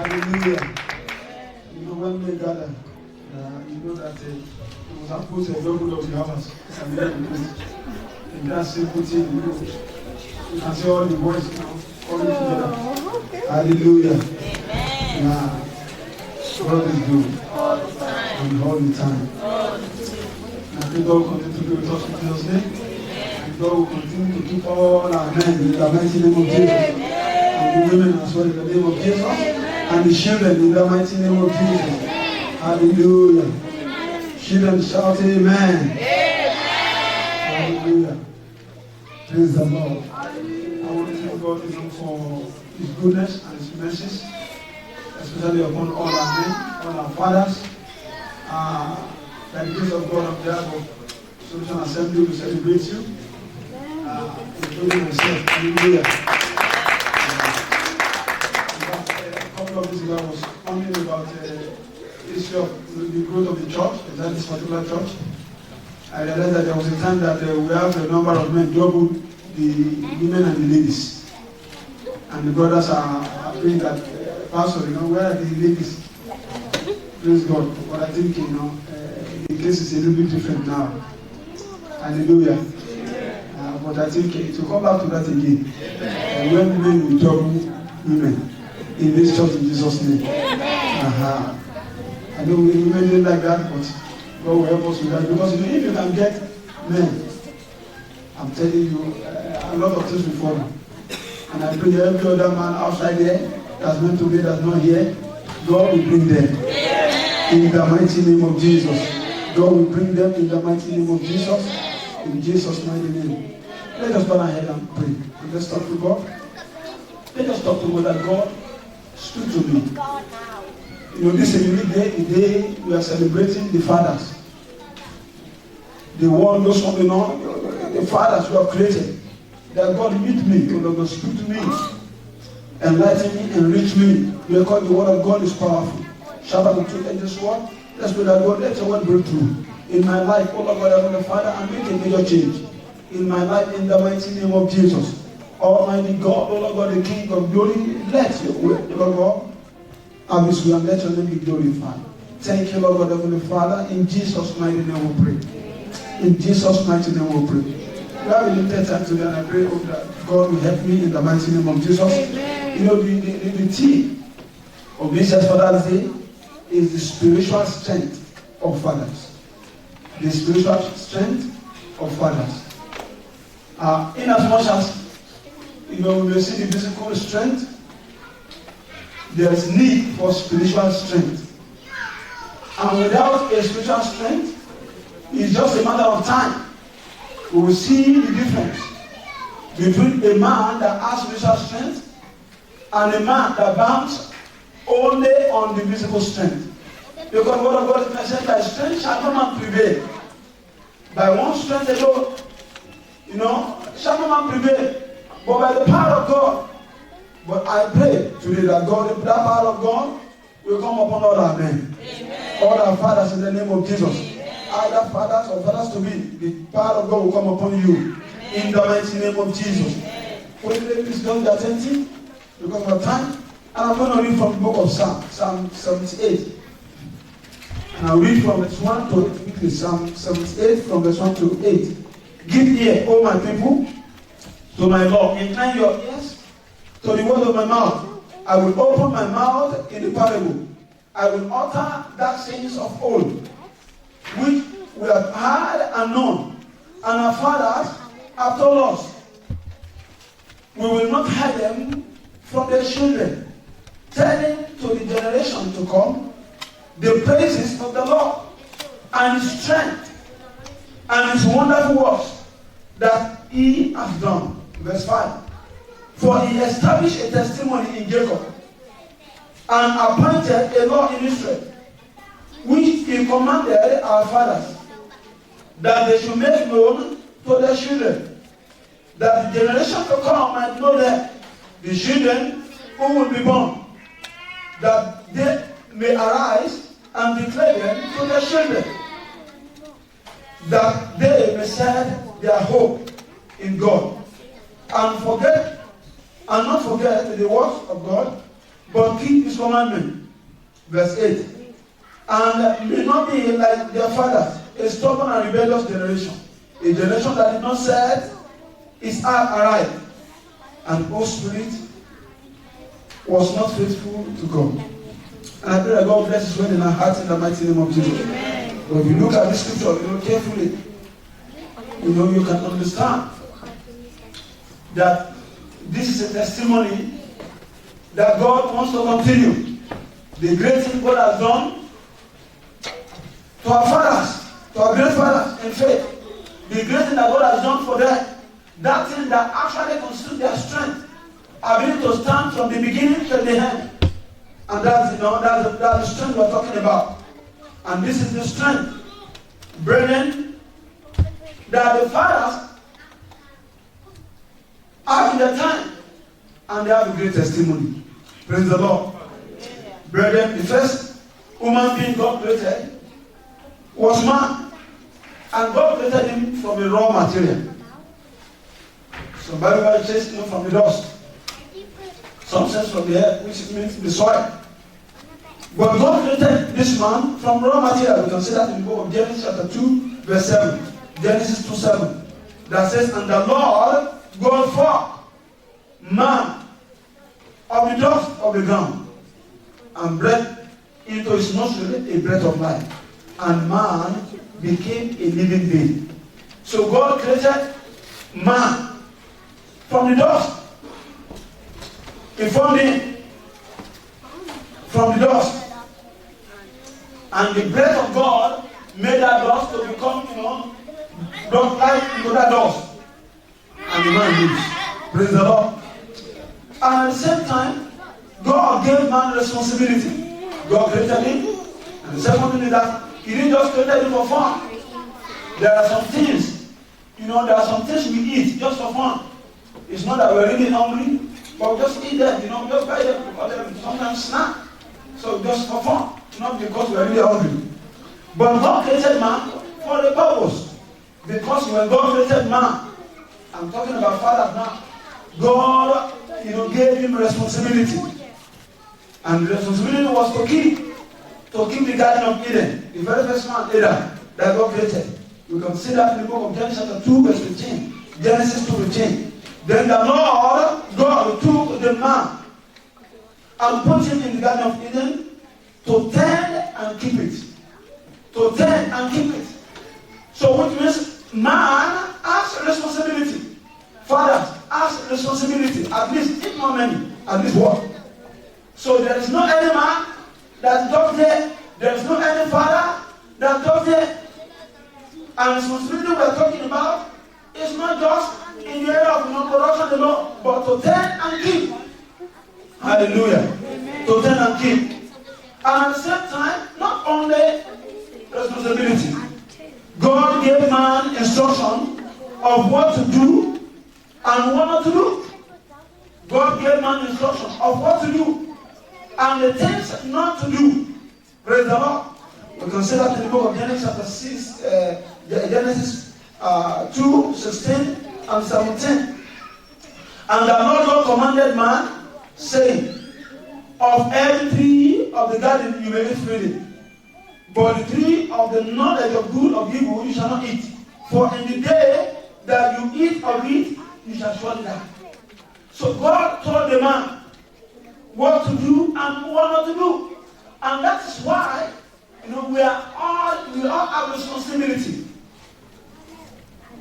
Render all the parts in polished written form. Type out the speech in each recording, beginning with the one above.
Hallelujah. You know, when we gather, you know that we must put a double of the hours. And that's simple thing. You can see all the voice now, all together. Hallelujah. Amen. Yeah. God is good. All the time. And all the time. All the time. And I think God will continue to be with us in Jesus' name. And God will continue to keep all our men in the mighty name of Jesus. And the women as well in the name of Jesus. And the children in the mighty name of Jesus. Hallelujah. Children shout amen. Hallelujah. Praise the Lord. I want to thank God for His goodness and His mercies, especially upon all our men, all our fathers. By the grace of God, on behalf of Solution Assembly, we celebrate you, including myself. Hallelujah. A couple of days ago, I was wondering about the issue of the growth of the church, that this particular church. I realized that there was a time that we have a number of men double the women and the ladies. And the brothers are praying that, Pastor, where are the ladies? Praise God. But I think, the case is a little bit different now. Hallelujah. But I think to come back to that again, when men will double women in this church in Jesus' name. I know women didn't like that, but God will help us with that. Because if you can get men, I'm telling you, a lot of things will follow. And I pray every other man outside there that's meant to be, that's not here, God will bring them. In the mighty name of Jesus. God will bring them in the mighty name of Jesus. In Jesus' mighty name. Let us bow our head and pray. And let's talk to God. Let us talk to God that God speak to me. This is a unique day, the day we are celebrating the fathers. The one, those one, the fathers who have created. That God meet me, God speak to me, enlighten me, enrich me. Because the word of God is powerful. Shabbat to take this word. Let's pray that God, let your word break through. In my life, oh Lord God, Heavenly Father, and make a major change. In my life, in the mighty name of Jesus. Almighty God, oh Lord God, the King of glory, let your word, Lord God, have His way and let your name be glorified. Thank you, Lord God, Heavenly Father. In Jesus' mighty name we pray. In Jesus' mighty name we pray. We have a limited time today, and I pray that God will help me in the mighty name of Jesus. Amen. The theme of this Father's Day is the spiritual strength of fathers. The spiritual strength of fathers. In as much as we may see the physical strength, there is need for spiritual strength. And without a spiritual strength, it's just a matter of time. We will see the difference between a man that has spiritual strength and a man that banks only on the physical strength. Because the word of God is mentioned, by strength shall no man prevail. By one strength alone, shall no man prevail. But by the power of God. But I pray today that that power of God will come upon all our men. Amen. All our fathers in the name of Jesus. Amen. Either fathers or fathers to be, the power of God will come upon you. Amen. In the mighty name of Jesus. Please don't be attentive because of time. And I'm going to read from the book of Psalm 78. And I'll read from verse 1 to 8. Psalm 78 from verse 1 to 8. Give ear, O my people, to my law. Incline your ears to the word of my mouth. I will open my mouth in the parable. I will utter that sayings of old, which we have heard and known, and our fathers have told us. We will not hide them from their children, telling to the generation to come the praises of the Lord and His strength and His wonderful works that He has done. Verse 5. For He established a testimony in Jacob and appointed a law in Israel, which He commanded our fathers, that they should make known to their children, that the generation to come might know them, the children who will be born, that they may arise and declare them to their children, that they may set their hope in God, and not forget the works of God, but keep his commandment. Verse 8. And may not be like their fathers, a stubborn and rebellious generation, a generation that did not set its heart aright, and whose spirit was not faithful to God. And I pray that God bless His word in our hearts in the mighty name of Jesus. Amen. But if you look at this scripture, carefully, you can understand that this is a testimony that God wants to continue. The great thing God has done to our fathers, to our great fathers in faith. The great thing that God has done for them. That thing that actually consumed their strength. Ability to stand from the beginning to the end. And that's the strength we're talking about. And this is the strength, brethren, that the fathers have in their time. And they have a great testimony. Praise the Lord. Brethren, the first human being God created was man. And God created him from a raw material. Some Bible says from the dust. Some says from the air, which means the soil. But God created this man from raw material. We can see that in the book of Genesis chapter 2, verse 7. Genesis 2:7. That says, and the Lord God formed man of the dust of the ground, and breathed into his nostril a breath of life. And man became a living being. So God created man from the dust. He formed him from the dust. And the breath of God made that dust to become, dust like into that dust. And the man lives. Praise the Lord. And at the same time, God gave man responsibility. God created him. And the second thing is that He didn't just create him for fun. There are some things, there are some things we eat just for fun. It's not that we're really hungry, but we just eat them, just buy them because they sometimes snack. So just for fun, not because we're really hungry. But God created man for a purpose. Because when God created man, I'm talking about fathers now, God, gave him responsibility. And the responsibility was to keep the Garden of Eden, the very first man, Adam, that God created. You can see that in the book of Genesis chapter 2, verse 15. Genesis 2:15. Then the Lord God took the man and put him in the Garden of Eden to tend and keep it. To tend and keep it. So which means man has responsibility. Fathers has responsibility. At least, if not many, at least one. So there is no any man that does there. There is no any father that does there. And responsibility we are talking about is not just in the area of production alone, but to tend and keep. Hallelujah. Amen. To tend and keep. And at the same time, not only responsibility. God gave man instruction of what to do and what not to do. God gave man instruction of what to do and the things not to do. Praise the Lord. We can see that in the book of Genesis chapter 6, Genesis 2, 16 and 17. And the Lord God commanded man, saying, of every tree of the garden you may eat freely, but the tree of the knowledge of good or evil you shall not eat. For in the day that you eat of it, you shall surely die. So God told the man what to do and what not to do. And that is why we all have responsibility.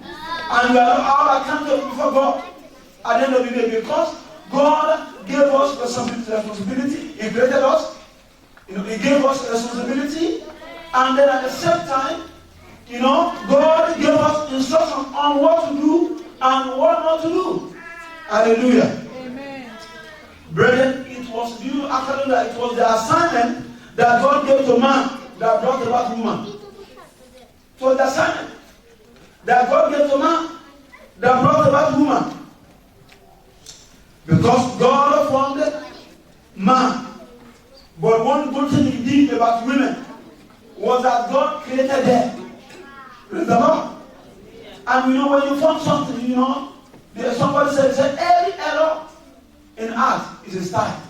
And we are all accountable before God at the end of the day, because God gave us responsibility. He created us. He gave us responsibility. And then at the same time, God gave us instruction on what to do and what not to do. Hallelujah. Amen. Brethren, it was the assignment that God gave to man that brought about woman. So the assignment that God gave to man that brought about woman. Because God formed man. But one good thing He did about women was that God created them. Praise the Lord. And when you form something, somebody said every error in art is a style.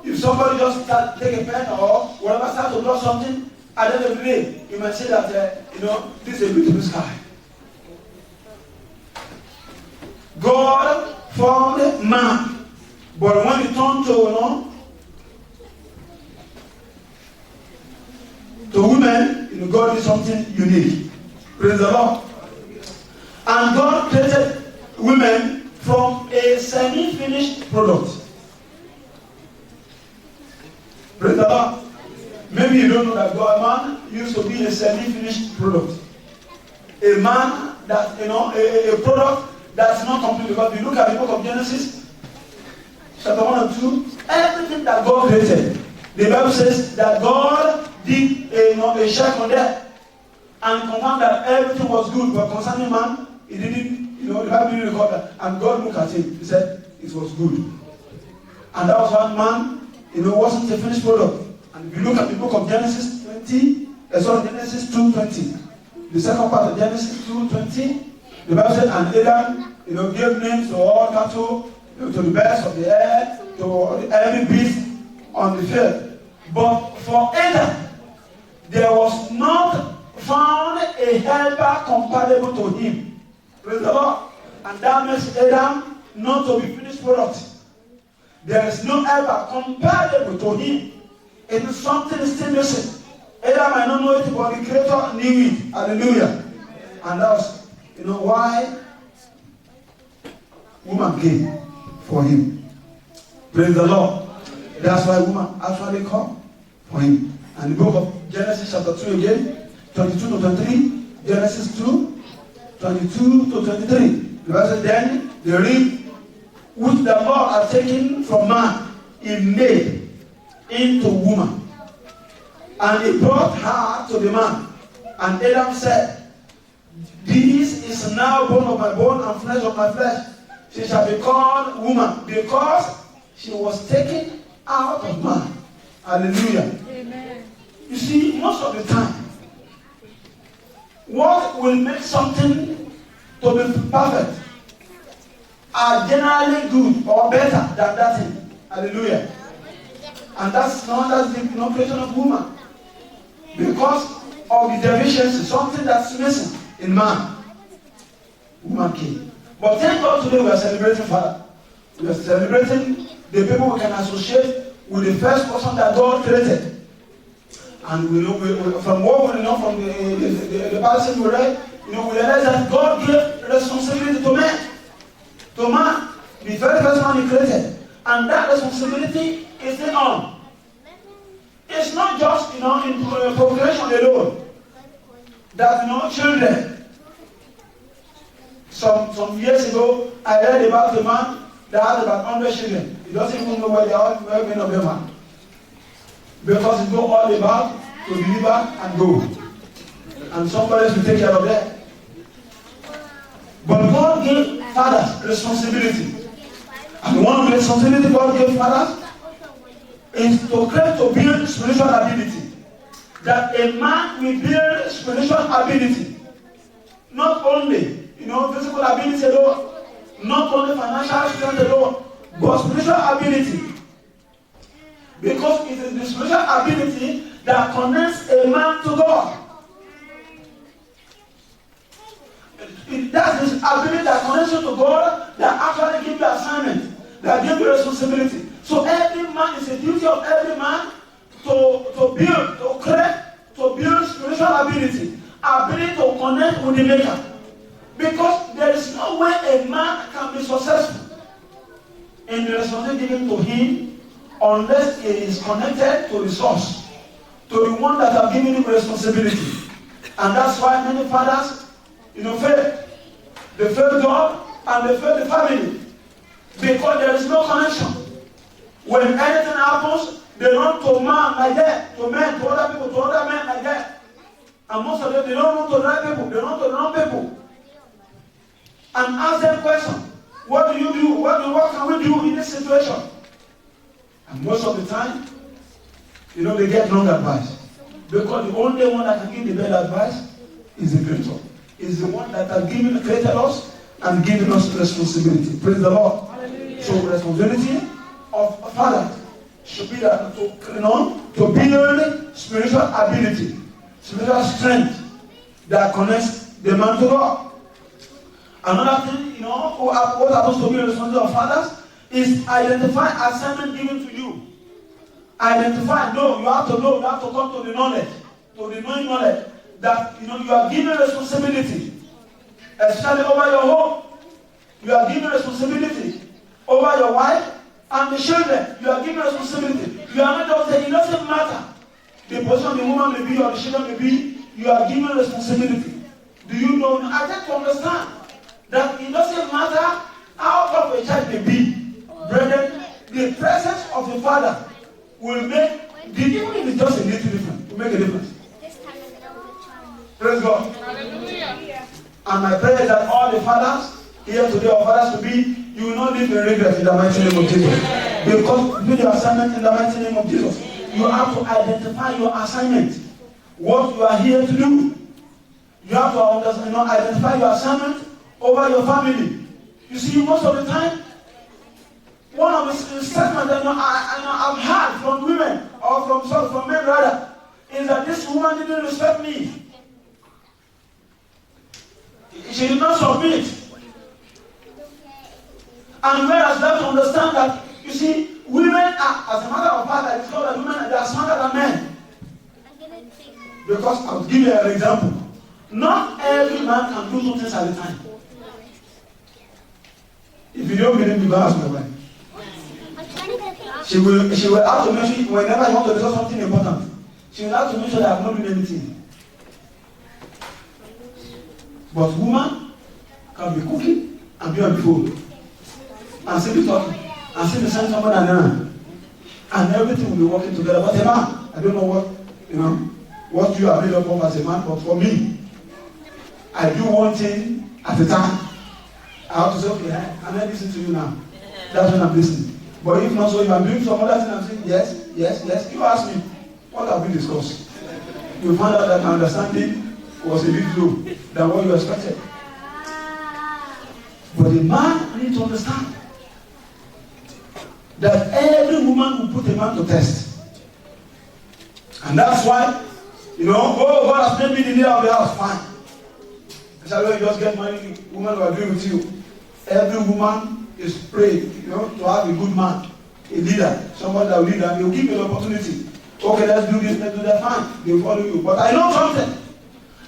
if somebody just start take a pen or whatever, start to draw something, at the end of the day, you might say that, this is a beautiful sky. God formed man, but when it turned to women, God did something unique. Praise the Lord. And God created women from a semi-finished product. Praise the Lord. Maybe you don't know that God, a man used to be a semi-finished product. A man that, a product that's not complete. Because if you look at the book of Genesis, chapter 1 and 2, everything that God created, the Bible says that God did a check on that and confirmed that everything was good. But concerning man, he didn't, the Bible didn't record that. And God looked at him, he said it was good. And that was why man, wasn't a finished product. And if you look at the book of Genesis Genesis 2:20, the second part of Genesis 2:20, the Bible said, and Adam, gave names to all cattle, to the birds of the air, to every beast on the field. But for Adam, there was not found a helper comparable to him. Praise the Lord. And that makes Adam not to be finished product. There is no helper comparable to him. It is something still missing. Adam might not know it, but the Creator knew it. Hallelujah. And that's why woman came for him. Praise the Lord. That's why woman actually come for him. And the book of Genesis chapter 2 again, 22 to 23, Genesis 2, 22 to 23. The Bible says, then the rib which the Lord had taken from man, he made into woman. And he brought her to the man. And Adam said, this is now bone of my bone and flesh of my flesh. She shall be called woman, because she was taken out of man. Hallelujah. Amen. You see, most of the time, what will make something to be perfect are generally good or better than that thing. Hallelujah. And that's the creation of woman. Because of the deficiency, something that's missing in man, woman came. But thank God today we are celebrating Father. We are celebrating the people we can associate with the first person that God created. And we know from what we know from the passage we read, we realize that God gave responsibility to man. To man, the very first man he created. And that responsibility is still on. It's not just, in procreation alone. That, children. Some years ago, I read about a man that had about 100 children. He doesn't even know where many of them are. Because it's go all about to deliver and go. And somebody else will take care of that. But God gave fathers responsibility. And one of the responsibility God gave fathers is to build spiritual ability. That a man will build spiritual ability. Not only, physical ability alone, not only financial strength alone, but spiritual ability. Because it is the spiritual ability that connects a man to God. That's the ability that connects you to God that actually gives you assignment, that gives you responsibility. So every man, is a duty of every man to build, to create, to build spiritual ability to connect with the Maker. Because there is no way a man can be successful in the responsibility given to him unless he is connected to the source, to the one that have given him responsibility. And that's why many fathers, fail. They fail God and they fail the family. Because there is no connection. When anything happens, they run to man like that, to men, to other people, to other men like that. And most of them, they don't run to the right people, they run to the wrong people. And ask them questions. What do you do? What can we do in this situation? And most of the time, they get wrong advice. Because the only one that can give the best advice is the Creator. Is the one that has created us and given us responsibility. Praise the Lord. Hallelujah. So responsibility of a father should be that to build spiritual ability, spiritual strength that connects the man to God. Another thing, what happens to be the responsibility of fathers is identify assignment given to you. Identify, you have to come to the knowledge, to the knowing knowledge that you are given responsibility, especially over your home. You are given responsibility over your wife and the children. You are given responsibility. You are not just saying, it doesn't matter the position the woman may be or the children may be, you are given responsibility. Do you know? I just understand that it doesn't matter how tough a child may be, brethren, the presence of the father will make, even if it's just a little difference, will make a difference. Praise God. Hallelujah. And my prayer is that all the fathers here today, or fathers to be, you will not live in regret in the mighty name of Jesus. Because do your assignment in the mighty name of Jesus. You have to identify your assignment, what you are here to do. You have to understand, identify your assignment over your family. You see, most of the time, one of the statements that I've heard from women, or from men rather, is that this woman didn't respect me. She did not submit. And whereas that to understand that, you see, women are, as a matter of fact, I discovered that women are smarter than men. Because I'll give you an example. Not every man can do two things at a time. If you don't believe me, go ask my wife. She will have to make sure whenever you want to discuss something important, she will have to make sure that I have not done anything. But woman can be cooking and be on the phone and still be talking and still be sending someone an errand, and everything will be working together. But a man, I don't know what you are made up of as a man, but for me, I do one thing at a time. I have to say, okay, can I listen to you now? That's when I'm listening. But if not so, if I'm doing some other thing, I'm saying, yes. You ask me, what have we discussed? You find out that my understanding was a bit low than what you expected. But the man needs to understand that every woman will put a man to test. And that's why, God has made me the leader of the house, fine. Especially when you just get married, women will agree with you. Every woman is prayed, to have a good man, a leader, somebody that will lead, and they will give you an opportunity. Okay, let's do this, let's do that, fine. They will follow you. But I know something,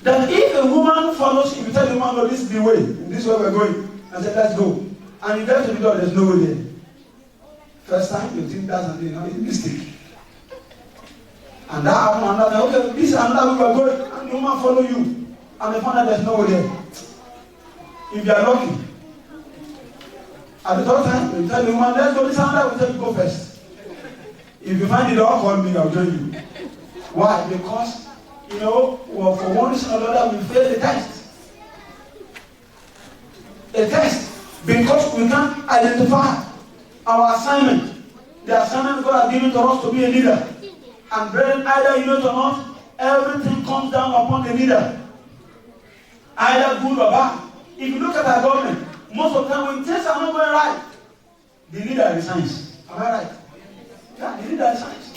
that if a woman follows, if you tell the woman, no, this is the way, this is where we're going, and say, let's go, and you get to the door, there's no way there. First time, you think that's a mistake. And that happened, and that, okay, this is another way we're going, and the woman follow you. And they found out there's no way there. If you are lucky, at the third time, you tell the woman, let's go this and that, we tell you go first. If you find it all, call me, I'll join you. Why? Because, for one reason or another, we fail the test. A test. Because we can't identify our assignment. The assignment God has given to us to be a leader. And brethren, either you know it or not, everything comes down upon the leader. Either good or bad. If you look at our government, most of the time when things are not going right, the leader resigns. Am I right? Yeah, the leader resigns.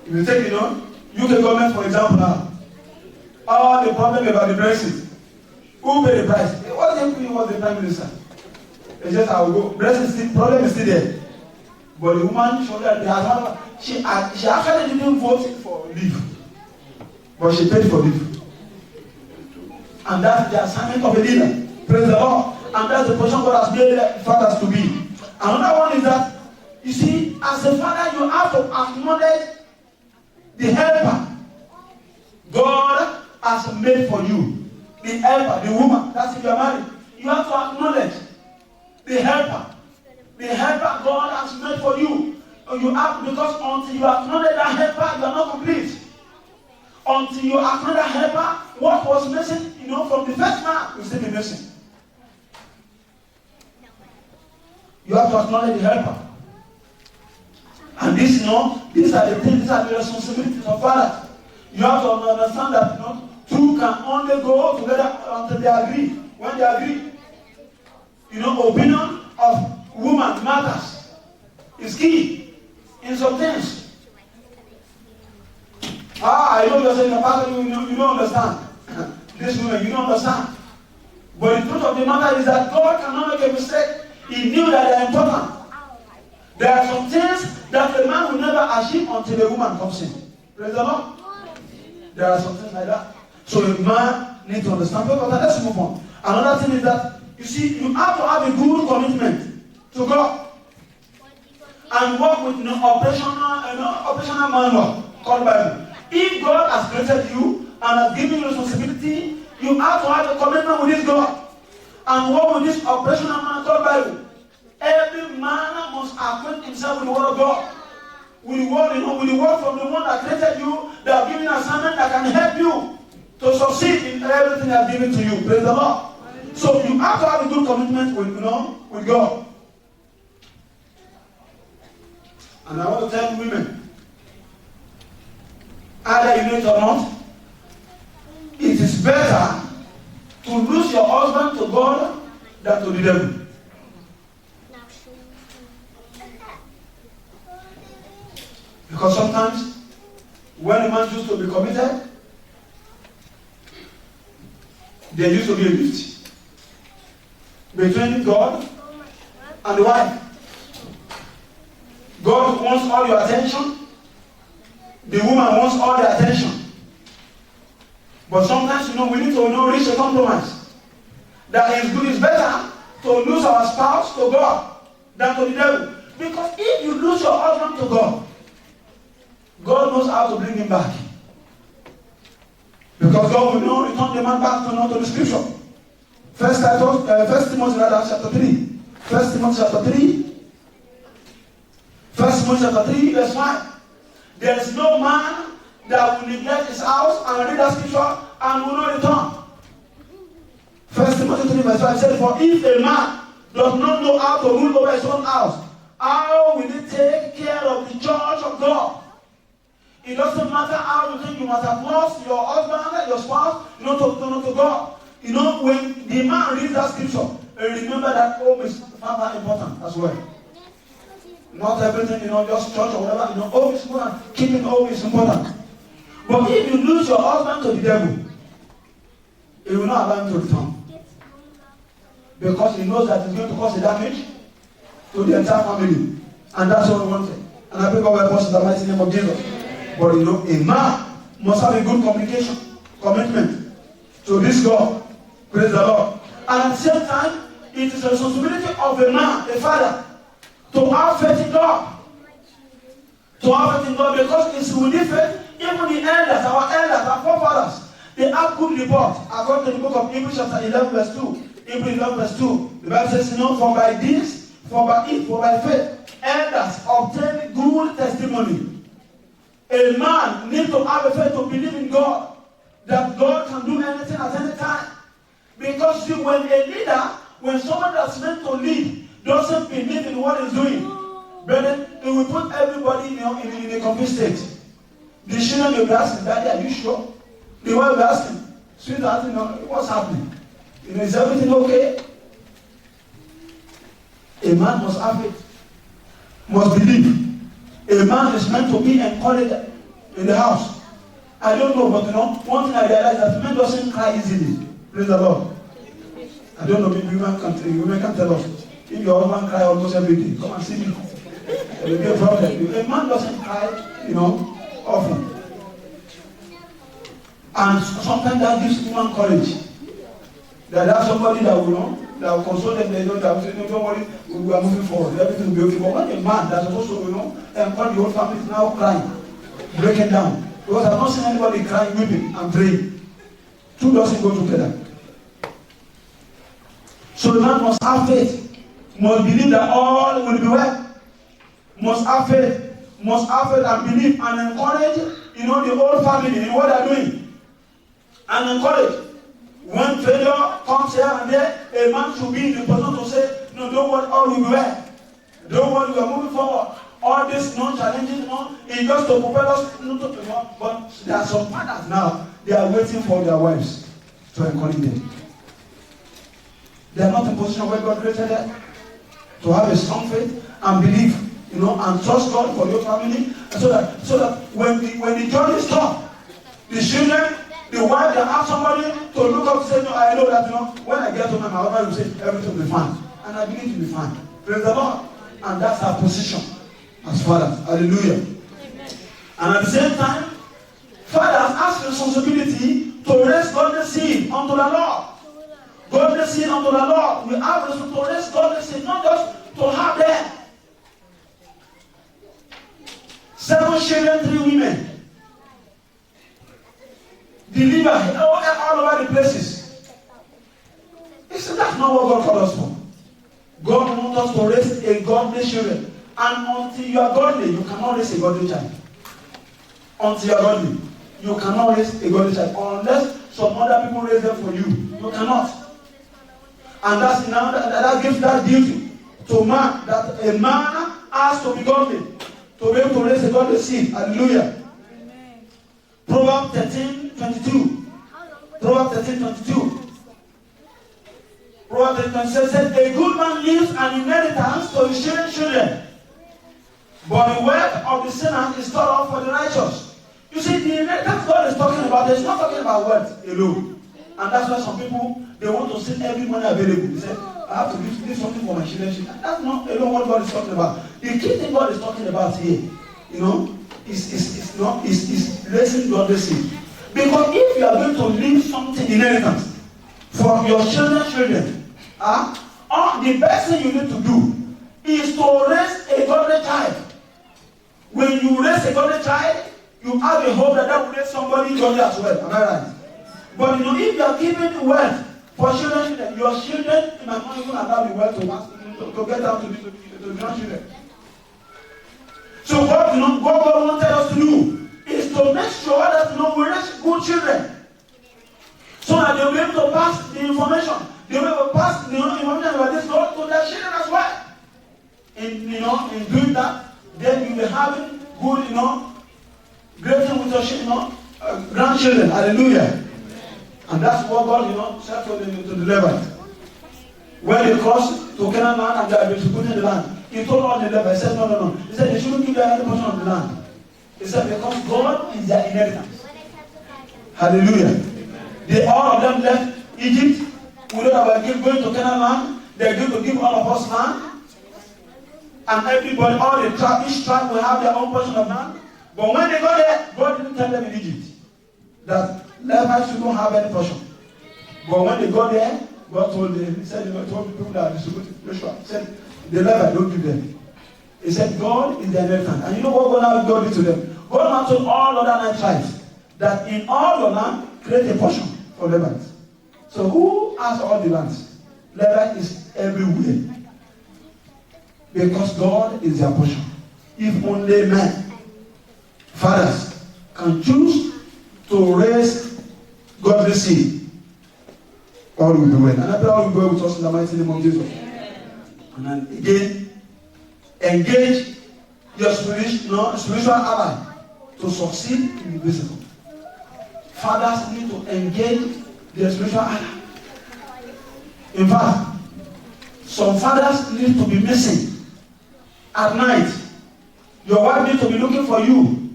If you take, UK government for example now, all the problem about the Brexit, who paid the price? It wasn't who was the Prime Minister. It's just how we go. Brexit problem is still there. But the woman showed that she actually didn't vote for leave. But she paid for leave. And that's the assignment of a leader. Praise the Lord. And that's the position God has made fathers to be. Another one is that, you see, as a father, you have to acknowledge the helper God has made for you. The helper, the woman, that's if you are married. You have to acknowledge the helper. The helper God has made for you. Because until you acknowledge that helper, you are not complete. Until you acknowledge that helper, what was missing, from the first man, will still be missing. You have to acknowledge the helper. And these are the things, these are the responsibilities of fathers. You have to understand that two can only go together until they agree. When they agree, opinion of woman matters. It's key. some things. I know you're saying, Pastor, you don't understand. This woman, you don't understand. But the truth of the matter is that God cannot make a mistake. He knew that they are important. There are some things that a man will never achieve until a woman comes in. Praise the Lord. There are some things like that. So a man needs to understand. But let's move on. Another thing is that, you see, you have to have a good commitment to God. And work with an operational manual called Bible. If God has created you and has given you responsibility, you have to have a commitment with this God. And work with this operational manual called Bible. Every man must acquaint himself with the word of God. With the word from the one that created you, that have given an assignment that can help you to succeed in everything they have given to you. Praise the Lord. So you have to have a good commitment with God. And I want to tell women, either you know it or not, it is better to lose your husband to God than to the devil. Because sometimes, when a man used to be committed, there used to be a rift between God and the wife. God wants all your attention. The woman wants all the attention. But sometimes, we need to reach a compromise. That it's better to lose our spouse to God than to the devil. Because if you lose your husband to God, God knows how to bring him back. Because God will not return the man back to the scripture. First Timothy chapter 3. First Timothy chapter 3, verse 5. There is no man that will neglect his house and read that scripture and will not return. First Timothy 3, verse 5 said, for if a man does not know how to rule over his own house, how will he take care of the church of God? It doesn't matter how you think you must have lost your husband, your spouse, to God. When the man reads that scripture, remember that home is far important as well. Not everything, just church or whatever. Home is important. Keeping home is important. But if you lose your husband to the devil, he will not allow him to return. Because he knows that it's going to cause a damage to the entire family. And that's what we wanted. And I pray God will help us in the mighty name of Jesus. But a man must have a good commitment to this God. Praise the Lord. And at the same time, it is the responsibility of a man, a father, to have faith in God. To have faith in God, because it's with this faith, even the elders, our forefathers, they have good report. According to the book of Hebrews chapter 11 verse 2. Hebrews 11 verse 2. The Bible says, for by faith, elders obtain good testimony. A man needs to have a faith to believe in God, that God can do anything at any time. Because when someone that's meant to lead doesn't believe in what he's doing, but then it will put everybody in a confused state. The children will be asking, Daddy, are you sure? The wife will be asking, sweetheart, what's happening? Is everything okay? A man must have it, must believe. A man is meant to be encouraged in the house. I don't know, but one thing I realize is that men doesn't cry easily. Praise the Lord. I don't know, maybe women can tell us. If your husband cry almost every day, come and see me. There will be a problem. A man doesn't cry, often. And sometimes that gives woman courage. That there's somebody that will console them, that will say, no, don't worry, we are moving forward, everything will be okay. But when a man that's supposed to, encourage the whole family is now crying, breaking down. Because I've not seen anybody crying, weeping, and praying. Two doesn't go together. So a man must have faith, must believe that all will be well. Must have faith and believe and encourage, the whole family in what they're doing. And encourage. When failure comes here and there, a man should be in the position to say, no, don't worry, all will be well. Don't worry, we are moving forward. All these challenges, it's just to propel us, but there are some fathers now, they are waiting for their wives to encourage them. They are not in position where God created them to have a strong faith and believe and trust God for your family, and so that when the journey is tough, the children, the wife, they have somebody to look up and say, no, I know that, when I get home, my husband will say, everything will be fine. And I believe it will be fine. Praise the Lord. And that's our position as fathers. Hallelujah. Amen. And at the same time, fathers have responsibility to raise godly seed unto the Lord. Godly seed unto the Lord. We have responsibility to raise godly seed, not just to have them. 7 children, 3 women. Deliver all over the places. He said that's not what God called us for. God wants us to raise a godly children. And until you are godly, you cannot raise a godly child. Until you are godly, you cannot raise a godly child. Unless some other people raise them for you. You cannot. And that gives that duty to man, that a man has to be godly, to be able to raise a godly seed. Hallelujah. Proverbs 13:22. Proverbs 13:22. Proverbs 13:22 says, a good man leaves an inheritance to his children, but the wealth of the sinner is stored up for the righteous. You see, the inheritance God is talking about, he's not talking about wealth alone. And that's why some people, they want to see every money available. They say, I have to give something for my children. That's not alone what God is talking about. The key thing God is talking about here, is raising godly seed. Because if you are going to leave something inheritance for your children, all the best thing you need to do is to raise a godly child. When you raise a godly child, you have a hope that will raise somebody godly as well. Am I right? But if you are giving wealth for children, your children might not even allow the wealth to get down to the grandchildren. So what God wanted us to do is to make sure that we raise good children, so that they will be able to pass the information. They will be able to pass the information about this Lord to their children as well. In doing that, then you will be having good, great thing with your grandchildren. Hallelujah. And that's what God said to the Levites. When they crossed to Canaan land and they are distributing the land, he told all the Levites, he said, no. He said, they shouldn't give them any portion of the land. He said, because God is their inheritance. Hallelujah. They all of them left Egypt. We know that we're going to Canaan land. They're going to give all of us land. And everybody, all the tribe, each tribe will have their own portion of land. But when they got there, God didn't tell them in Egypt that Levites shouldn't have any portion. But when they got there, God told them, he said, told the people that distributed Joshua, he said, the Levites don't give them. He said, God is their inheritance. And you know what God did to them? God now told all other 9 tribes that in all your land, create a portion for Levites. So who has all the lands? Levite is everywhere. Because God is their portion. If only men, fathers, can choose to raise godly seed, all will be well. And I pray all will be well with us in the mighty name of Jesus. And then again, engage your spiritual ally to succeed in the visible. Fathers need to engage their spiritual ally. In fact, some fathers need to be missing at night. Your wife needs to be looking for you.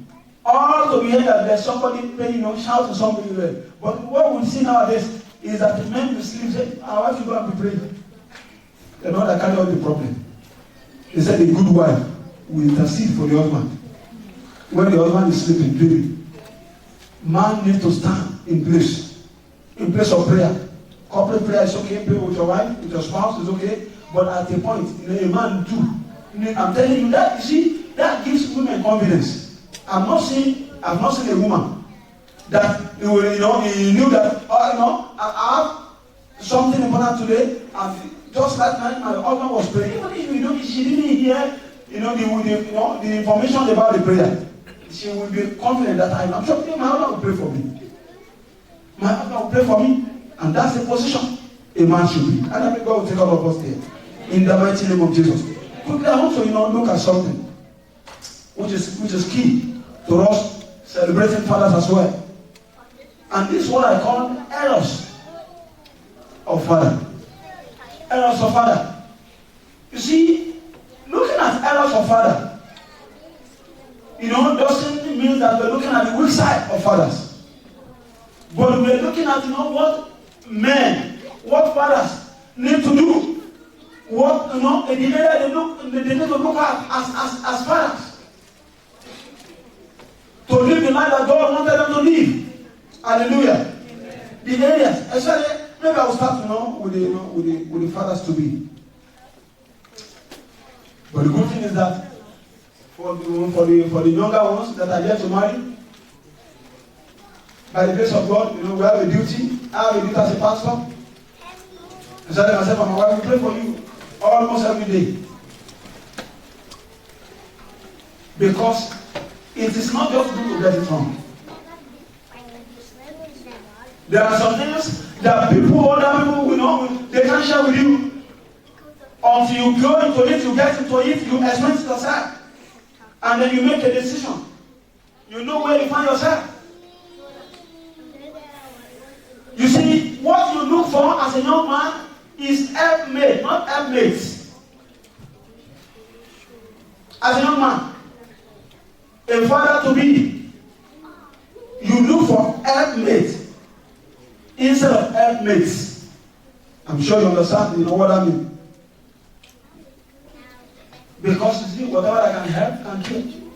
Or to be heard that there's somebody praying, shouting something there. But what we see nowadays is that the men will sleep, say, our wife should go and be praying. They're not that carry out the problem. They said a good wife will intercede for the husband. When the husband is sleeping, dreaming, man needs to stand in place of prayer. Corporate prayer is okay, pray with your wife, with your spouse is okay, but at a point, a man too. I'm telling you that, you see, that gives women confidence. I've not seen a woman that he knew that I have something important today, and just last night my husband was praying. Even if she didn't hear the information about the prayer, she will be confident that I'm sure my husband will pray for me. My husband will pray for me, and that's the position a man should be. And I think God will take all of us there in the mighty name of Jesus. Quickly, I want to look at something which is key to us celebrating fathers as well. And this is what I call errors of father. Errors of father. You see, looking at errors of father, doesn't mean that we're looking at the weak side of fathers. But we're looking at, what men, what fathers need to do. What, in the area they need to look at as fathers. To live the life that God wanted them to live. Hallelujah. Amen. The areas, especially, maybe I will start, with the fathers to be. But the good thing is that for the younger ones that are yet to marry, by the grace of God, we have a duty. I have a duty as a pastor. I said to myself and my wife, we pray for you almost every day. Because it is not just good to get it wrong. There are some things that other people, they can't share with you. Until you go into it, you get into it, you experience it yourself. And then you make a decision. You know where you find yourself. You see, what you look for as a young man is helpmate, not helpmates. As a young man, a father to be, you look for helpmates instead of helpmates. I'm sure you understand, what I mean. Because you see, whatever I can help can kill.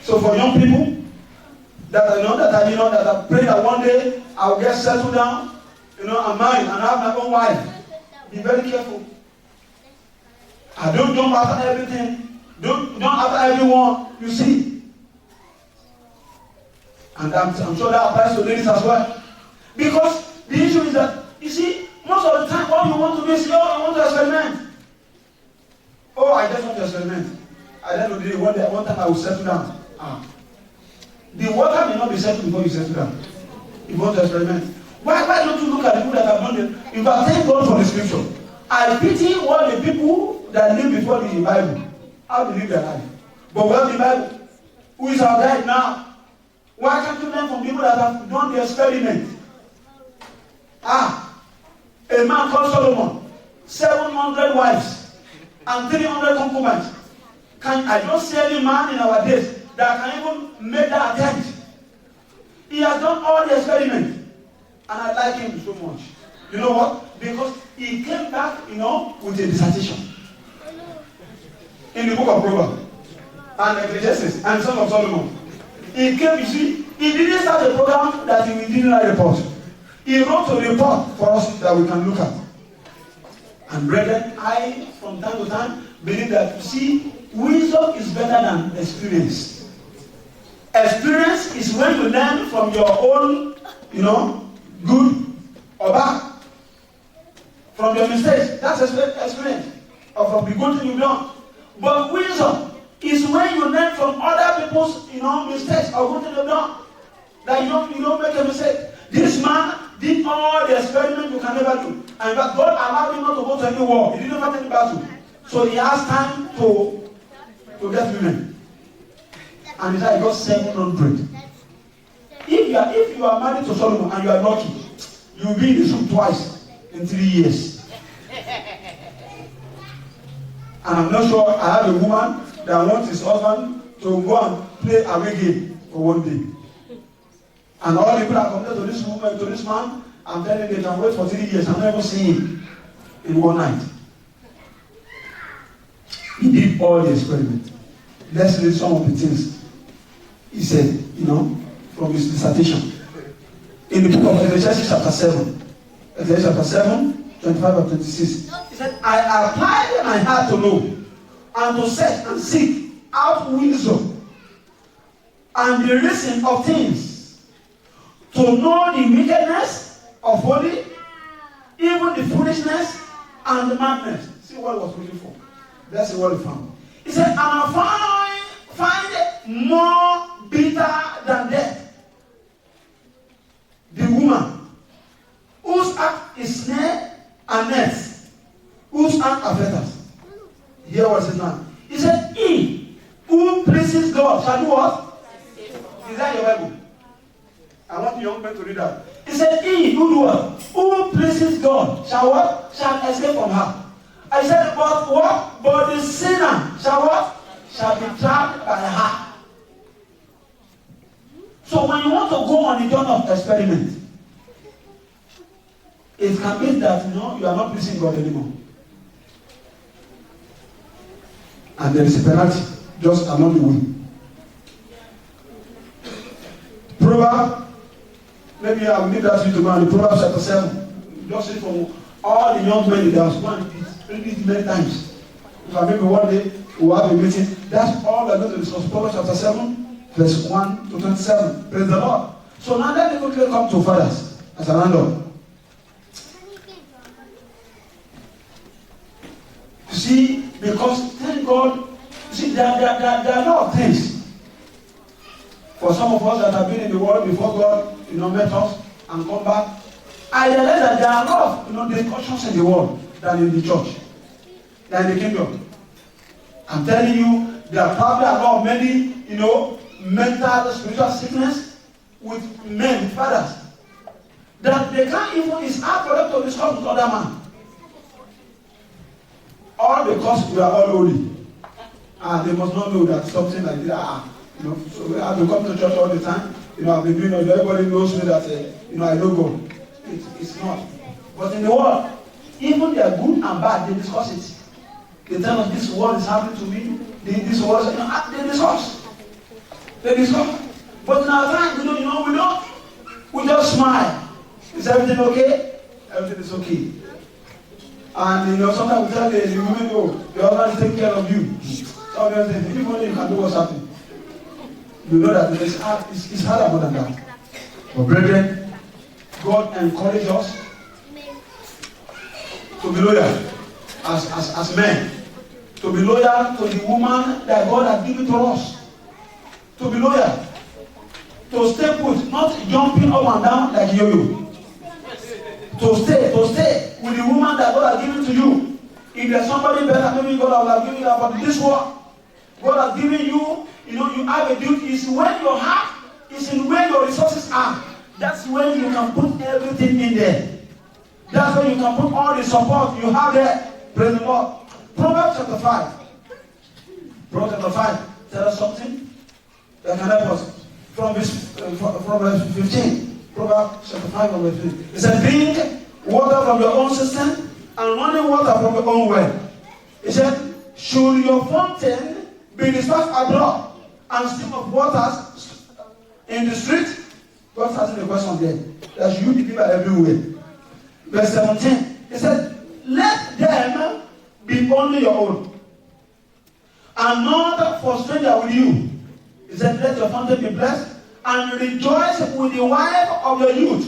So for young people that I pray that one day I will get settled down, and married and have my own wife. Be very careful. I don't jump after everything. Don't after everyone you see. And I'm sure that applies to ladies as well. Because the issue is that, you see, most of the time all you want to do is, I want to experiment. Oh, I just want to experiment. At the end of the day, one time I will settle down. The water may not be settled before you settle down. You want to experiment. Why don't you look at the people that have done it? If I thank God for the scripture, I pity all the people that live before the Bible. How they live their life. But we have the Bible. Who is our guide now? Why can't you learn from people that have done the experiment? A man called Solomon, 700 wives and 300 concubines. I don't see any man in our days that can even make that attempt. He has done all the experiments. And I like him so much. You know what? Because he came back, with a dissertation. In the book of Proverbs and Ecclesiastes and Song of Solomon. He came, you see, he didn't start a program that he didn't write a report. He wrote a report for us that we can look at. And brethren, I, from time to time, believe that, you see, wisdom is better than experience. Experience is when you learn from your own, good or bad. From your mistakes, that's experience. Or from the good thing you've done. But wisdom is when you learn from other people's, mistakes or good thing you've done. That you don't make a mistake. This man did all the experiments you can never do. And God allowed him not to go to any war. He didn't fight any battle. So he has time to get women. And he got 700. If you are married to Solomon and you are lucky, you will be in the soup twice in 3 years. And I'm not sure I have a woman that wants his husband to go and play away game for one day. And all the people that come to this woman, to this man, I'm telling you, they can wait for 3 years and never see him in one night. He did all the experiments. Let's read some of the things he said, from his dissertation. In the book of Ecclesiastes chapter 7, Ecclesiastes chapter 7, 25 and 26. He said, I applied my heart to know and to search and seek out wisdom and the reason of things, to know the wickedness of holy, even the foolishness and the madness. See what he was looking for. That's what he found. He said, and I find it more bitter than death. The woman whose act is snare and nets, whose act are fetters. Here was his man. He said, he who pleases God shall do what? Is that your Bible? I want the young men to read that. He said, he who do what? Who pleases God shall what? Shall escape from her. I said, but what? But the sinner shall what? shall be trapped by her. So when you want to go on a journey of experiment, it can mean that you are not pleasing God anymore. And there is a penalty just along the way. Proverbs, maybe I will leave that to you to go on the Proverbs chapter 7. Just read from all the young men in the house. Read it many times. If I maybe one day we will have a meeting. That's all we're going to discuss. Proverbs chapter 7, verse 1 to 27. Praise the Lord. So now let me quickly come to fathers as a round-up. You see, because thank God, you see, there are a lot of things. For some of us that have been in the world before God, met us and come back, I realize that there are a lot of discussions in the world than in the church, than in the kingdom. I'm telling you, there are probably a lot of many, mental, spiritual sickness with men, with fathers, that they can't even, it's hard for them to discuss with other man. All because we are all holy. They must not know that something like that. So I've been coming to church all the time. I've been doing it. Everybody knows me that I know God. It's not. But in the world, even they are good and bad, they discuss it. They tell us this world is happening to me. This world is they discuss. They discuss. But in our time, we don't. We just smile. Is everything okay? Everything is okay. And sometimes we tell the women, the husband is taking care of you. So they say, if only you can do what's happening. You know that it's harder more than that. But brethren, God encourages us to be loyal as men. To be loyal to the woman that God has given to us. To be loyal. To stay put, not jumping up and down like yo-yo. To stay with the woman that God has given to you. If there's somebody better, maybe God will have given you that, but this one, God has given you, you have a duty. It's when your heart is in where your resources are. That's when you can put everything in there. That's when you can put all the support you have there. Praise the Lord. Proverbs chapter 5. Proverbs chapter 5 tell us something that can help us. From verse 15. Proverbs chapter 5 verse 15. It said, drink water from your own cistern and running water from your own well. It said, should your fountain be dispersed abroad and stream of waters in the street? God's asking the question there. That should you be people everywhere. Verse 17. It said, let them be only your own, and not for stranger with you. He said, let your fountain be blessed, and rejoice with the wife of your youth.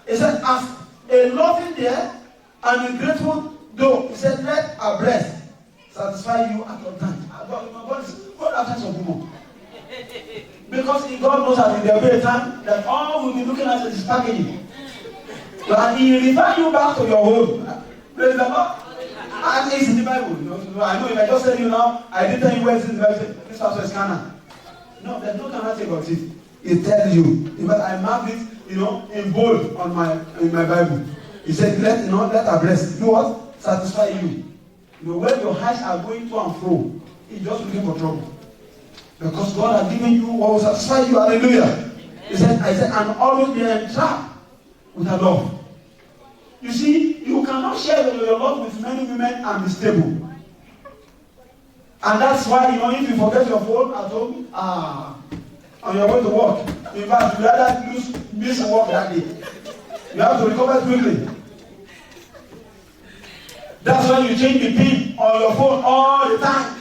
He said, as a loving deer and a grateful dove. He said, let our breast satisfy you at all times. God has time of woman. Because God knows that there will be a time that all we'll be looking at is packaging. And He will return you back to your home. Praise the Lord. And it's in the Bible. I know if I just tell you now, I didn't tell you where it's in the Bible. This pastor is Canaan. No, there's no Canaan about it. It tells you. But I marked it, in bold in my Bible. He said, let our breast, what? Satisfy you. When your eyes are going to and fro, it's just looking for trouble. Because God has given you what will satisfy you. Hallelujah. He said, and always be entrapped with her love. You see, you cannot share your love with many women and be stable. And that's why, if you forget your phone at home, on your way to work, in fact, you rather miss work that day. You have to recover quickly. That's why you change the pin on your phone all the time.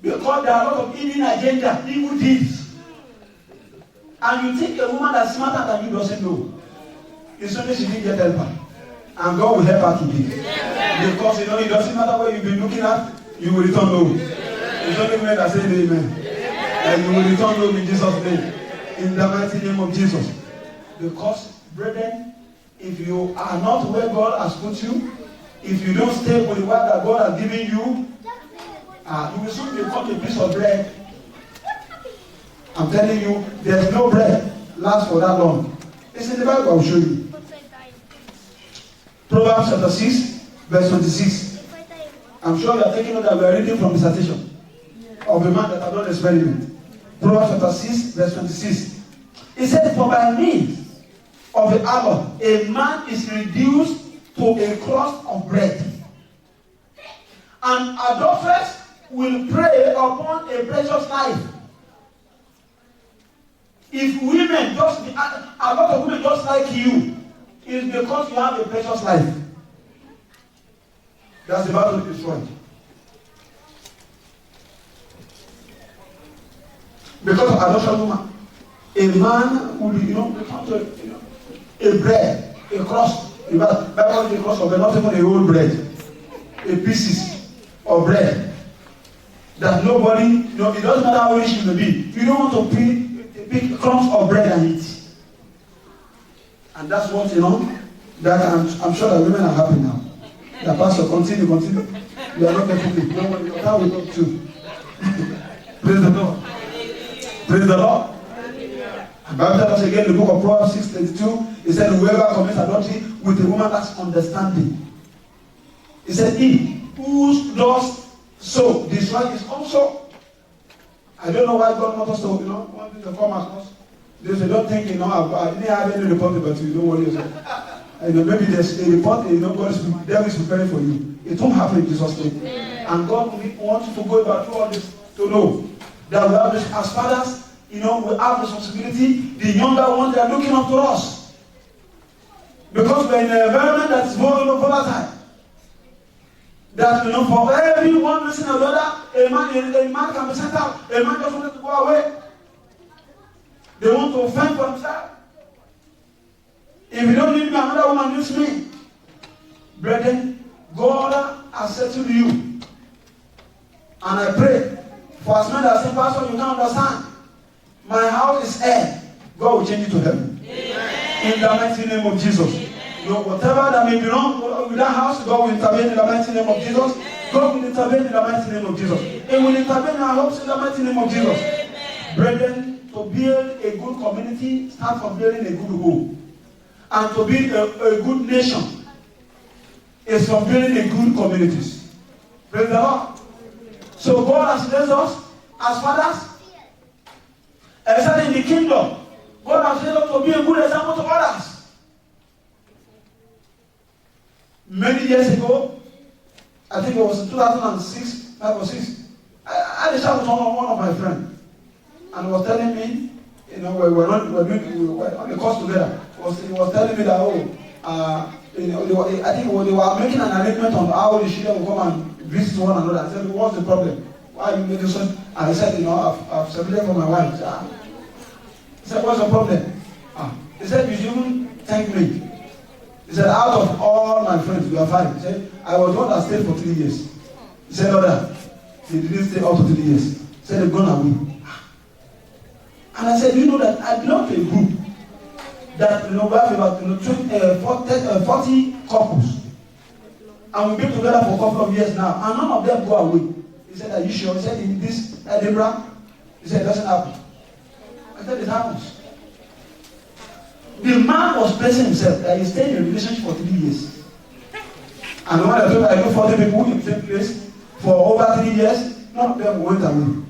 Because there are a lot of hidden agenda, evil deeds. And you think a woman that's smarter than you doesn't know. It's only she didn't get helper. And God will help her today. Because it doesn't matter where you've been looking at, you will return home. It's only men that say amen. And you will return home in Jesus' name. In the mighty name of Jesus. Because, brethren, if you are not where God has put you, if you don't stay with the word that God has given you, you will soon become a piece of bread. I'm telling you, there's no bread lasts for that long. It's in the Bible, I'll show you. Proverbs chapter 6, verse 26. I'm sure you are taking note that we are reading from dissertation. of a man that have done experiment. Proverbs chapter 6, verse 26. He said, for by means of the armor, a man is reduced to a crust of bread. And adulterers will prey upon a precious life. If women just, a lot of women just like you, it's because you have a precious life. That's the battle to destroy. Because of adulterous woman, a man will be, become a bread, a crust. The Bible is a crust of bread, not even a whole bread, a pieces of bread. That nobody, it doesn't matter how rich you may be. You don't want to pick crumbs of bread and eat. And that's what, that I'm sure that women are happy now. The pastor, continue. You are not getting it. Don't worry, that will go too. Praise the Lord. Praise the Lord. And Bible tells us again in the book of Proverbs 6:32, it said, whoever commits adultery with a woman that's understanding. It said, he who does so destroy his own soul. I don't know why God wants us to, want to come across. They say, don't think, I didn't have any report about you, don't worry yourself. Maybe there's a report, the devil is preparing for you. It won't happen in Jesus' name. And God wants you to go about through all this to know that we have this, as fathers, we have responsibility. The younger ones, they are looking up to us. Because we're in an environment that is volatile. That, for every one reason or the other, a man can be sent out. A man just wants to go away. They want to fend for themselves. If you don't need me, another woman needs me. Brethren, God has settled you. And I pray, for as many as say, Pastor, you can't understand. My house is air. God will change it to heaven. Amen. In the mighty name of Jesus. Amen. Whatever that may be wrong with that house, God will intervene in the mighty name of Jesus. Amen. God will intervene in the mighty name of Jesus. He will intervene in our hopes in the mighty name of Jesus. Amen. Brethren, to build a good community, start from building a good home. And to build a good nation is from building a good communities. Praise the Lord. So God has raised us as fathers. Except in the kingdom, God has raised us to be a good example to others. Many years ago, I think it was in 2006, 5 or 6, I had a chat with one of my friends, and he was telling me, we were on the course together. He was telling me that, I think they were making an arrangement on how the children will come and visit one another. I said, what's the problem? Why are you making this one? And he said, I've separated from my wife. He said, what's the problem? He said, you shouldn't thank me. He said, out of all my friends, we are 5. He said, I was the one that stayed for 3 years. He said, they didn't stay up to 3 years. He said, they've gone away. And I said, that I belong to a group that we have about 40 couples. And we've been together for a couple of years now. And none of them go away. He said, are you sure? He said, in this Edinburgh? He said, it doesn't happen. I said, it happens. The man was placing himself that he stayed in a relationship for 3 years. And when I told I know 40 people in the same place for over 3 years, none of them went away.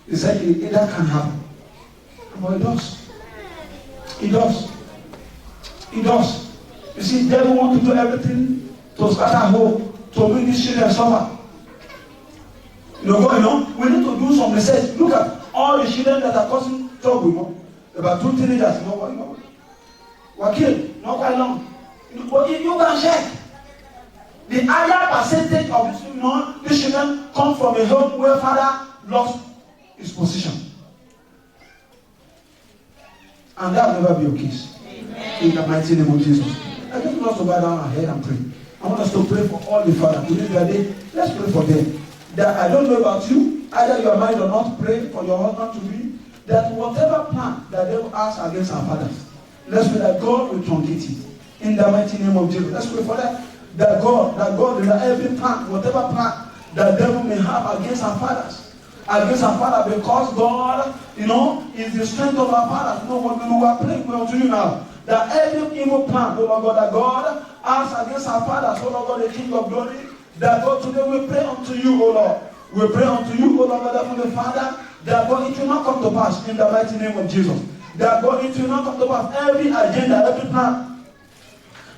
He said, that can happen. But it does. It does. It does. You see, the devil wants to do everything to scatter hope, to make these children suffer. We need to do some research. Look at all the children that are causing trouble, About 2 teenagers, were killed, not quite long. But if you can check, the higher percentage of these children come from a home where father lost his position. And that will never be your case. Amen. In the mighty name of Jesus. I just want us to bow down our head and pray. I want us to pray for all the fathers. Today, let's pray for them. That I don't know about you, either you are married or not, pray for your husband to be, that whatever plan that they will ask against our fathers, let's pray that God will truncate it. In the mighty name of Jesus. Let's pray for that. That God, that every plan, whatever plan that devil may have against our fathers, because God, is the strength of our fathers. What we are praying to you now, that every evil plan, Lord God, that God has against our fathers, Lord God, the King of glory, that God, today we pray unto you, O Lord, We pray unto you, O Lord God, from the Father, that God, it will not come to pass in the mighty name of Jesus. That God, it will not come to pass. Every agenda, every plan,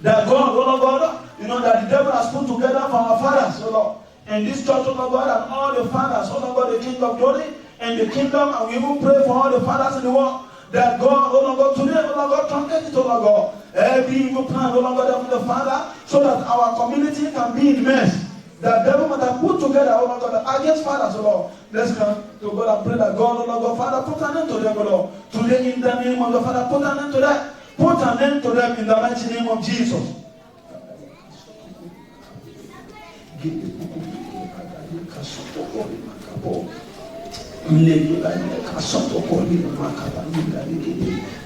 that God, O Lord God, that the devil has put together for our fathers, O Lord, and this church, O Lord God, and all the fathers, O Lord God, the King of glory, and the kingdom, and we even pray for all the fathers in the world, that God, O Lord God, today, O Lord God, truncate it, O Lord God, every evil plan, O Lord God, from the Father, so that our community can be in mess. That devil might have put together, O Lord God, against fathers, O Lord. Let's come to God and pray that God, O Lord God, Father, put an end to them, O Lord. Today, in the name of the Father, put an end to that. Put an end to them in the mighty name of Jesus.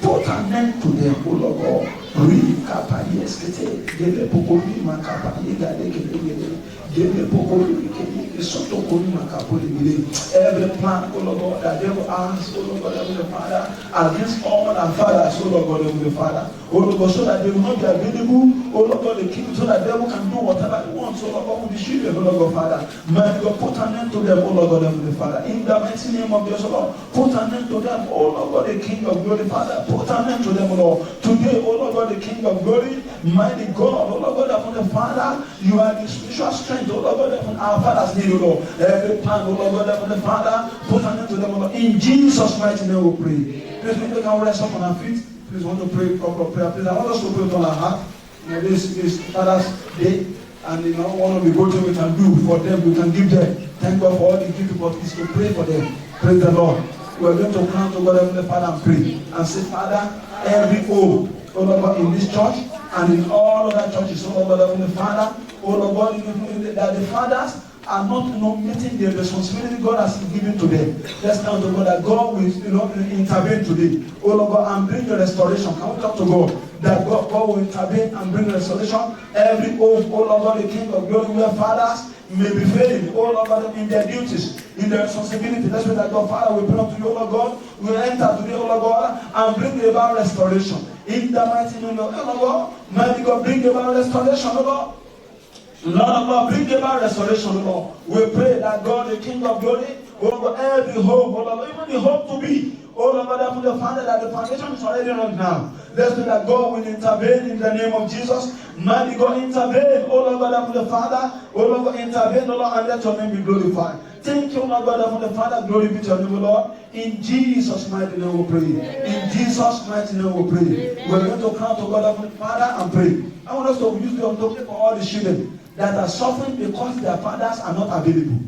Put an end to them, O Lord God. Every plan, O Lord God, that devil has, O Lord God, the Father, against all our fathers, O Lord God, the Father, O Lord God, so that they will not be available, O Lord God, the king, so that devil can do whatever he wants, O Lord God, with the children, O Lord God, Father. May God put an end to them, O Lord God, the Father. In the mighty name of Jesus, Lord, put an end to them, O Lord God, the King of glory, Father. Put an end to them, O Lord. Today, O Lord God, the King of glory, mighty God, O Lord God, upon the Father, you are the spiritual strength, O Lord God, upon our fathers need, O Lord. Every plan, O Lord God, upon the Father, put an end to them, O Lord. In Jesus' mighty name we pray. Please, we can rest up on our feet. Please want to pray proper prayer. Please, I want us to put it on our heart. This is Father's Day, and one of the good things we can do for them, we can give them. Thank God for all the gifts, but it's to pray for them. Praise the Lord. We are going to come to God, Heavenly Father, and pray and say, Father, every hope, oh Lord God, in this church and in all other churches, oh Lord God, Heavenly Father, oh Lord God, that the fathers are not meeting the responsibility God has given to them. Let's now to God that God will intervene today. Oh Lord God, and bring the restoration. Can we talk to God? That God will intervene and bring restoration. Every hope, oh Lord God, the King of glory, where fathers may be failing, oh Lord God, in their duties, in their responsibility. Let's pray that God, Father, we pray unto you, oh Lord God, we enter today, oh Lord God, and bring about restoration. In the mighty name of oh Lord God, mighty God, bring about restoration, oh Lord. Lord of God, bring about restoration, Lord. We pray that God, the King of glory, over every hope, oh Lord, even the hope to be, oh Lord God, from the Father, that the foundation is already wrong now. Let's pray that God will intervene in the name of Jesus. Mighty God, intervene, oh Lord God, from the Father, oh Lord God, intervene, oh Lord, and let your name be glorified. Thank you, Lord God, from the Father, glory be to your name, Lord. In Jesus' mighty name we pray. In Jesus' mighty name we pray. We're going to come to God from the Father and pray. I want us to use the opportunity for all the children that are suffering because their fathers are not available.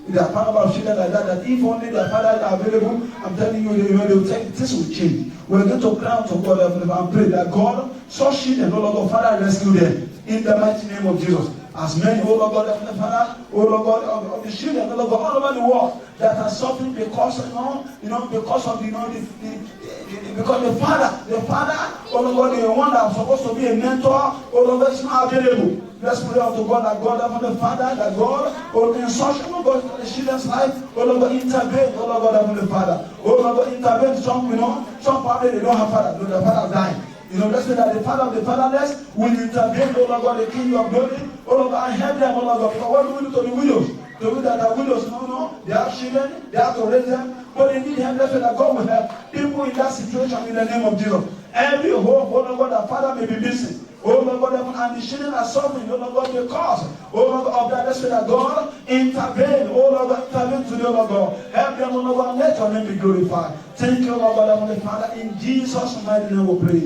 There are about children like that if only their fathers are available, I'm telling you, they will take, this will change. We're going to cry to God and pray that God, such children, oh Lord God, Father, rescue them in the mighty name of Jesus. As many, oh Lord God, Father, oh Lord God, of the children, oh Lord God, all over the world that are suffering because, because of because the father, oh Lord God, the one that was supposed to be a mentor, oh Lord God, is not available. Let's pray out to God that God, the Father, that God, oh, in such, oh God, the children's life, oh Lord God, intervene, oh Lord God, the Father, oh Lord God, intervene. Some family, they don't have father, the father died. Let's say that the father of the fatherless will intervene, oh Lord God, the King of glory, oh Lord God, and help them, oh Lord God. Because what do we do to the widows? The widows that are widows, they have children, they have to raise them, but they need help. Let's say that God will help people in that situation in the name of Jesus. Every hope, oh Lord God, that father may be missing. Oh Lord God, and the children are suffering, oh Lord God, because, oh Lord God, of that, let's say that God intervene, oh Lord God, intervene today, oh Lord God. Help them, oh Lord God, and let your name be glorified. Thank you, Lord God, Heavenly Father. In Jesus' mighty name we pray.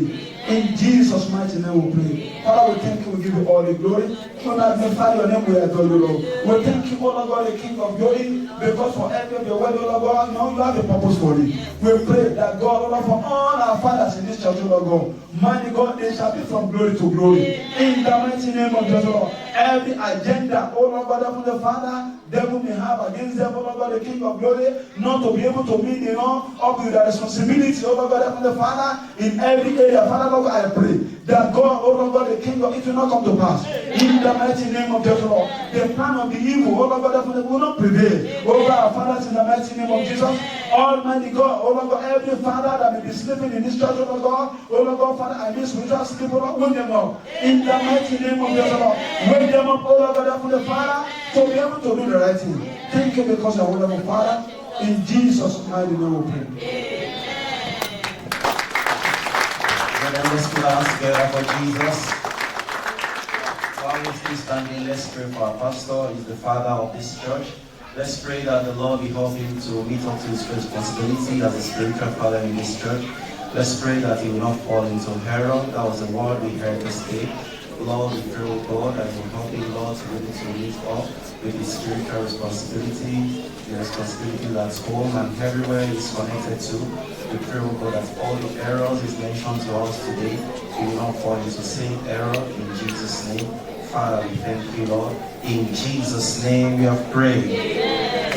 In Jesus' mighty name we pray. Father, we thank you, we give you all the glory. We magnify your name, we adore you, Lord. We thank you, oh Lord God, the King of glory, because for every of your word, oh Lord God, now you have a purpose for it. We pray that God, oh Lord, for all our fathers in this church, oh Lord God, mighty God, they shall be from glory to glory. In the mighty name of Jesus, Lord. Every agenda, oh Lord God, from the Father, devil may have against them, oh Lord God, the King of glory, not to be able to meet, up with the responsibility, oh Lord God, from the Father, in every area. Father, Lord God, I pray that God, oh Lord God, the King of it will not come to pass. In the mighty name of Jesus, Lord. The plan of the evil, oh Lord God, will not prevail over our fathers in the mighty name of Jesus. Almighty God, oh Lord God, every father that may be sleeping in this church, oh Lord God, Father, I miss spiritual sleep, oh Lord, wake them up. In the mighty name of Jesus, Lord. Wake them up, oh Lord God, from the Father, to be able to do the right thing. Thank you because you're a wonderful Father. In Jesus' mighty name we pray. Let's put our hands together for Jesus. While we're still standing, let's pray for our pastor. He's the father of this church. Let's pray that the Lord will help him to meet up to his responsibility as a spiritual father in this church. Let's pray that he will not fall into error. That was the word we heard this day. Lord, we pray, oh God, that you will help him, Lord, to be able to meet up with his spiritual responsibility, the responsibility that's home and everywhere he's connected to. We pray, oh God, that all the errors is mentioned to us today, he will not fall into the same error in Jesus' name. Father, we thank you, Lord. In Jesus' name we have prayed.